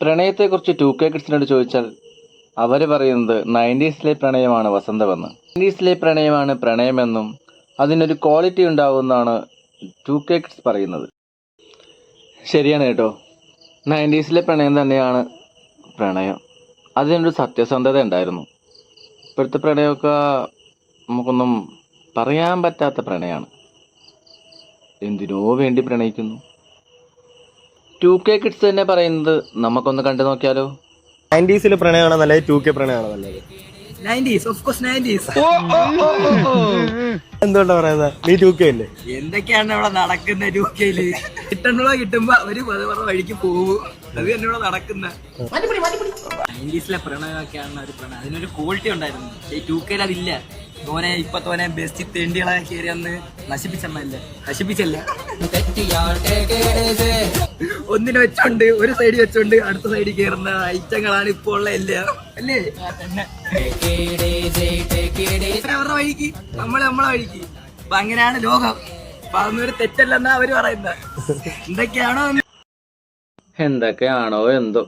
പ്രണയത്തെക്കുറിച്ച് 2K കിഡ്സിനോട് ചോദിച്ചാൽ അവർ പറയുന്നത് 90s പ്രണയമാണ് വസന്തമെന്ന്. 90s പ്രണയമാണ് പ്രണയമെന്നും അതിനൊരു ക്വാളിറ്റി ഉണ്ടാവുമെന്നാണ് 2K കിഡ്സ് പറയുന്നത്. ശരിയാണ് കേട്ടോ. 90s പ്രണയം തന്നെയാണ് പ്രണയം. അതിനൊരു സത്യസന്ധത ഉണ്ടായിരുന്നു. ഇപ്പോഴത്തെ പ്രണയമൊക്കെ നമുക്കൊന്നും പറയാൻ പറ്റാത്ത പ്രണയമാണ്. എന്തിനോ വേണ്ടി പ്രണയിക്കുന്നു. 2K കിഡ്സ് തന്നെ പറയുന്നത് നമുക്കൊന്ന് കണ്ടു നോക്കിയാലോ. 90s പ്രണയമാണോ നല്ലത് 2K പ്രണയമാണോ നല്ലത്? 90s, of course 90s. എന്തുകൊണ്ടാ പറയുന്നത്? നീ 2K അല്ലേ? എന്തൊക്കെയാണ് ഇവിടെ നടക്കുന്ന 2Kയില്? കിട്ടണോ കിട്ടുമ്പോ അവര് പറഞ്ഞ വഴിക്ക് പോകും. അത് തന്നെ ഇവിടെ നടക്കുന്ന 90s പ്രണയമൊക്കെയാണ് ഒരു പ്രണയം. അതിനൊരു ക്വാളിറ്റി ഉണ്ടായിരുന്നു. ഈ 2Kയിൽ അതില്ല. തോനെ ബെസ്റ്റ് തെണ്ടികളെ കയറി അന്ന് നശിപ്പിച്ചല്ല. ഒന്നിനെ വെച്ചോണ്ട് ഒരു സൈഡിൽ വെച്ചോണ്ട് അടുത്ത സൈഡിൽ കയറുന്ന ഐറ്റങ്ങളാണ് ഇപ്പൊ ഉള്ള എല്ലാം അല്ലേ. അവരുടെ വഴിക്ക് നമ്മളെ വഴിക്ക്. അപ്പൊ അങ്ങനെയാണ് ലോകം. അപ്പൊ അതൊന്നും ഒരു തെറ്റല്ലെന്നാ അവര് പറയുന്നത്. എന്തൊക്കെയാണോ എന്തോ